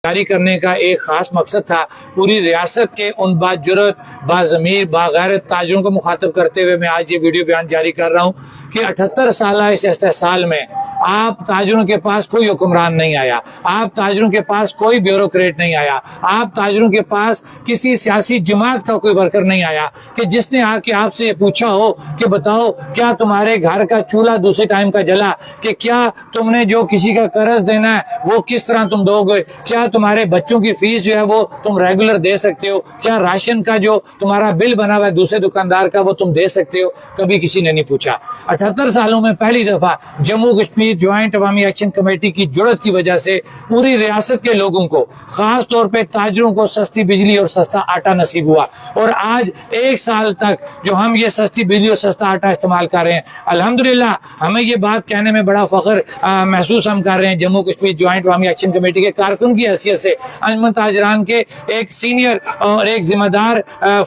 جاری کرنے کا ایک خاص مقصد تھا۔ پوری ریاست کے ان باجرت، باضمیر، باغیرت تاجروں کو مخاطب کرتے ہوئے میں آج یہ ویڈیو بیان جاری کر رہا ہوں کہ 78 سالہ اس استحصال میں آپ تاجروں کے پاس کوئی حکمران نہیں آیا، آپ تاجروں کے پاس کوئی بیوروکریٹ نہیں آیا، آپ تاجروں کے پاس کسی سیاسی جماعت کا کوئی ورکر نہیں آیا کہ جس نے آ کے آپ سے یہ پوچھا ہو کہ بتاؤ کیا تمہارے گھر کا چولہا دوسرے ٹائم کا جلا، کہ کیا تم نے جو کسی کا قرض دینا ہے وہ کس طرح تم دو گے، کیا تمہارے بچوں کی فیس جو ہے وہ تم ریگولر دے سکتے ہو، کیا راشن کا جو تمہارا بل بنا ہوا ہے دوسرے دکاندار کا وہ تم دے سکتے ہو۔ کبھی کسی نے نہیں پوچھا۔ 78 سالوں میں پہلی دفعہ جموں کشمیر جوائنٹ عوامی ایکشن کمیٹی کی جرات کی وجہ سے پوری ریاست کے لوگوں کو، خاص طور پہ تاجروں کو سستی بجلی اور سستا آٹا نصیب ہوا، اور آج 1 سال تک جو ہم یہ سستی بجلی اور سستا آٹا استعمال کر رہے ہیں، الحمدللہ ہمیں یہ بات کہنے میں بڑا فخر محسوس ہم کر رہے ہیں جموں کشمیر جوائنٹ عوامی ایکشن کمیٹی کے کارکن کی حیثیت سے، انجمن تاجران کے ایک سینئر اور ایک ذمہ دار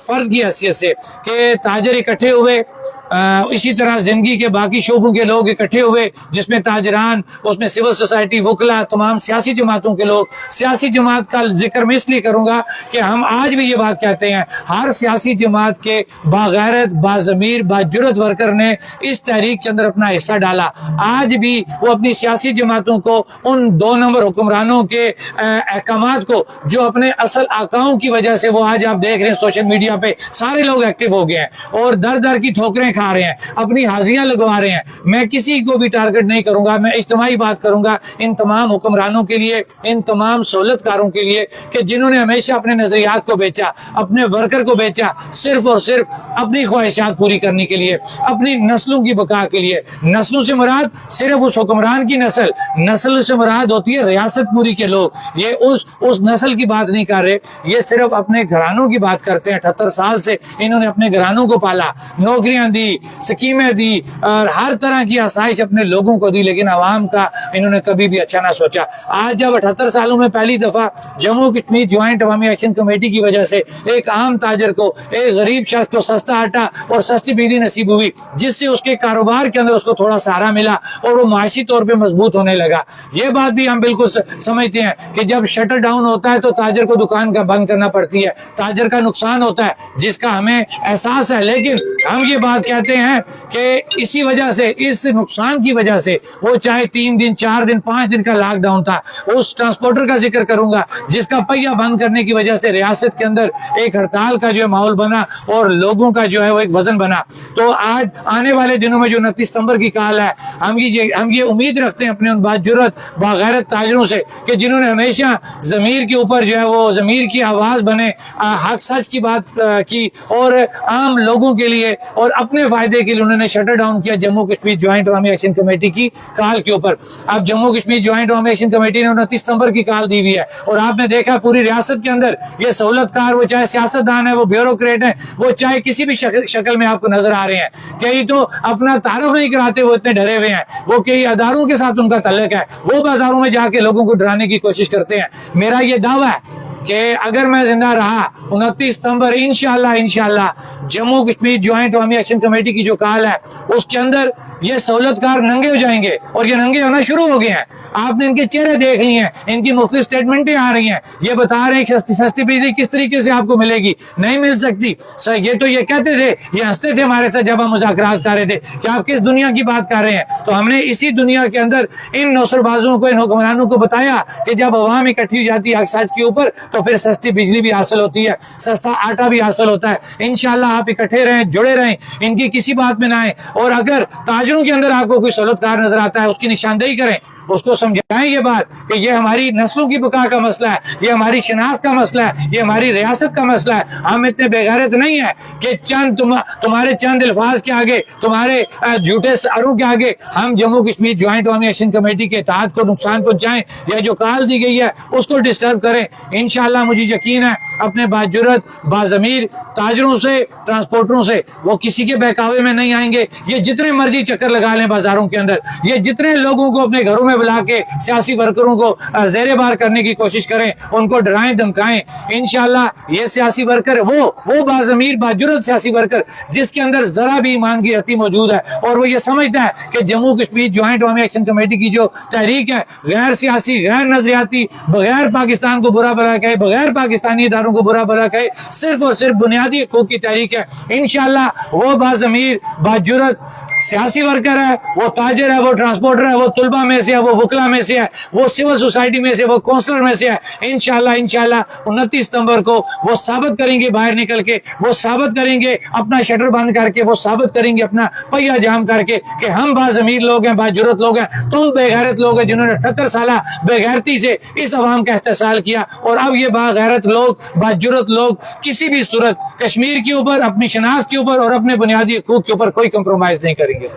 فرد کی حیثیت سے، کہ تاجر اکٹھے ہوئے، اسی طرح زندگی کے باقی شعبوں کے لوگ اکٹھے ہوئے، جس میں تاجران، اس میں سول سوسائٹی، وکلا، تمام سیاسی جماعتوں کے لوگ۔ سیاسی جماعت کا ذکر میں اس لیے کروں گا کہ ہم آج بھی یہ بات کہتے ہیں، ہر سیاسی جماعت کے باغیرت، باضمیر، باجرت ورکر نے اس تحریک کے اندر اپنا حصہ ڈالا۔ آج بھی وہ اپنی سیاسی جماعتوں کو، ان 2 نمبر حکمرانوں کے احکامات کو، جو اپنے اصل آقاؤں کی وجہ سے وہ آج آپ دیکھ رہے ہیں سوشل میڈیا پہ سارے لوگ ایکٹیو ہو گئے ہیں اور در در کی ٹھوکریں کھا رہے ہیں، اپنی حاضریاں لگوا رہے ہیں۔ میں کسی کو بھی ٹارگٹ نہیں کروں گا، میں اجتماعی بات کروں گا ان تمام حکمرانوں کے لیے، ان تمام سہولت کاروں کے لیے کہ جنہوں نے ہمیشہ اپنے نظریات کو بیچا، اپنے ورکر کو بیچا، صرف اور صرف اپنی خواہشات پوری کرنے کے لیے، اپنی نسلوں کی بقا کے لیے۔ نسلوں سے مراد صرف اس حکمران کی نسل سے مراد ہوتی ہے ریاست پوری کے لوگ۔ یہ اس نسل کی بات نہیں کر رہے، یہ صرف اپنے گھرانوں کی بات کرتے ہیں۔ 78 سال سے انہوں نے اپنے گھرانوں کو پالا، نوکریاں دی، سکیمیں دی، اور ہر طرح کی آسائش اپنے لوگوں کو دی، لیکن عوام کا انہوں نے کبھی بھی اچھا نہ سوچا۔ آج جب 78 سالوں میں پہلی دفعہ جموں کشمیر جوائنٹ عوامی ایکشن کمیٹی کی وجہ سے ایک عام تاجر کو، ایک غریب شخص کو سستا آٹا اور سستی بجلی نصیب ہوئی، جس سے اس کے کاروبار کے اندر اس کو تھوڑا سہارا ملا اور وہ معاشی طور پہ مضبوط ہونے لگا۔ یہ بات بھی ہم بالکل سمجھتے ہیں کہ جب شٹر ڈاؤن ہوتا ہے تو تاجر کو دکان کا بند کرنا پڑتی ہے، تاجر کا نقصان ہوتا ہے جس کا ہمیں احساس ہے، لیکن ہم یہ بات کہتے ہیں کہ اسی وجہ سے، اس نقصان کی وجہ سے، وہ چاہے 3 دن، 4 دن، 5 دن کا لاک ڈاؤن تھا، اس ٹرانسپورٹر کا ذکر کروں گا جس کا پہیہ بند کرنے کی وجہ سے ریاست کے اندر ایک ہڑتال کا جو ہے ماحول بنا اور لوگوں کا جو ہے وہ ایک وزن بنا۔ تو آج آنے والے دنوں میں جو 29 ستمبر کی کال ہے، ہم یہ امید رکھتے ہیں اپنے ان باجرت، باغیرت تاجروں سے کہ جنہوں نے ہمیشہ ضمیر کے اوپر جو ہے وہ ضمیر کی آواز بنے، حق سچ کی بات کی، اور عام لوگوں کے لیے اور اپنے فائدے کے لیے انہوں نے شٹر ڈاؤن کیا جموں کشمیر جوائنٹ عوامی ایکشن کمیٹی کی کال کے اوپر۔ اب جموں کشمیر جوائنٹ عوامی ایکشن کمیٹی نے 29 ستمبر کی کال دی ہوئی ہے، اور آپ نے دیکھا پوری ریاست کے اندر یہ سہولت کار، وہ چاہے سیاستدان ہے، وہ بیوروکریٹ ہیں، وہ چاہے کسی بھی شکل میں آپ کو نظر آ رہے ہیں، کئی تو اپنا تعارف نہیں کراتے، وہ اتنے ڈرے ہوئے ہیں، وہ کئی اداروں کے ساتھ ان کا تعلق ہے، وہ بازاروں میں جا کے لوگوں کو ڈرانے کی کوشش کرتے ہیں۔ میرا یہ دعویٰ ہے کہ اگر میں زندہ رہا 29 ستمبر انشاءاللہ جموں کشمیر جوائنٹ عوامی ایکشن کمیٹی کی جو کال ہے اس کے اندر یہ سہولت کار ننگے ہو جائیں گے، اور یہ ننگے ہونا شروع ہو گئے ہیں۔ آپ نے ان کے چہرے دیکھ لیے ہیں، ان کی مختلف سٹیٹمنٹیں آ رہی ہیں، یہ بتا رہے ہیں کہ سستی بجلی کس طریقے سے آپ کو ملے گی، نہیں مل سکتی۔ یہ تو یہ کہتے تھے، یہ ہنستے تھے ہمارے ساتھ جب ہم مذاکرات کر رہے تھے کہ آپ کس دنیا کی بات کر رہے ہیں۔ تو ہم نے اسی دنیا کے اندر ان نوسر بازوں کو، ان حکمرانوں کو بتایا کہ جب عوام اکٹھی ہو جاتی ہے حق سچ کے اوپر تو پھر سستی بجلی بھی حاصل ہوتی ہے، سستا آٹا بھی حاصل ہوتا ہے۔ انشاءاللہ آپ اکٹھے رہیں، جڑے رہیں، ان کی کسی بات میں نہ آئیں، اور اگر تاجروں کے اندر آپ کو کوئی سہولت کار نظر آتا ہے اس کی نشاندہی کریں، اس کو سمجھائیں یہ بات کہ یہ ہماری نسلوں کی بقا کا مسئلہ ہے، یہ ہماری شناخت کا مسئلہ ہے، یہ ہماری ریاست کا مسئلہ ہے۔ ہم اتنے بے غیرت نہیں ہیں کہ تمہارے چند الفاظ کے آگے، تمہارے جھوٹے اروں کے آگے ہم جموں کشمیر جوائنٹ عوامی ایکشن کمیٹی کے اتحاد کو نقصان پہنچائیں یا جو کال دی گئی ہے اس کو ڈسٹرب کریں۔ انشاءاللہ مجھے یقین ہے اپنے باجرت، باضمیر تاجروں سے، ٹرانسپورٹروں سے وہ کسی کے بہکاوے میں نہیں آئیں گے۔ یہ جتنے مرضی چکر لگا لیں بازاروں کے اندر، یہ جتنے لوگوں کو اپنے گھروں میں میں بلا کے سیاسی ورکروں کو زیر بار کرنے کی کوشش کریں، ان کو ڈرائیں دھمکائیں، انشاءاللہ یہ سیاسی ورکر وہ باضمیر باجرت سیاسی ورکر جس کے اندر ذرا بھی ایمان کی رتی موجود ہے اور وہ یہ سمجھتا ہے کہ جموں کشمیر جوائنٹ عوامی ایکشن کمیٹی کی جو تحریک ہے غیر سیاسی، غیر نظریاتی، بغیر پاکستان کو برا بھلا کہے، بغیر پاکستانی اداروں کو برا بھلا کہے، صرف اور صرف بنیادی حقوق کی تحریک ہے، انشاءاللہ وہ باضمیر باجرت سیاسی ورکر ہے، وہ تاجر ہے، وہ ٹرانسپورٹر ہے، وہ طلبہ میں سے ہے، وہ وکلا میں سے ہے، وہ سول سوسائٹی میں سے، وہ کونسلر میں سے ہے، انشاءاللہ 29 ستمبر کو وہ ثابت کریں گے باہر نکل کے، وہ ثابت کریں گے اپنا شٹر بند کر کے، وہ ثابت کریں گے اپنا پہیا جام کر کے کہ ہم باضمیر لوگ ہیں، باجرت لوگ ہیں، تم بے غیرت لوگ ہیں جنہوں نے 78 سالہ بے غیرتی سے اس عوام کا استحصال کیا، اور اب یہ باغیرت لوگ، باجرت لوگ کسی بھی صورت کشمیر کے اوپر، اپنی شناخت کے اوپر اور اپنے بنیادی حقوق کے اوپر کوئی کمپرومائز نہیں کریں گے۔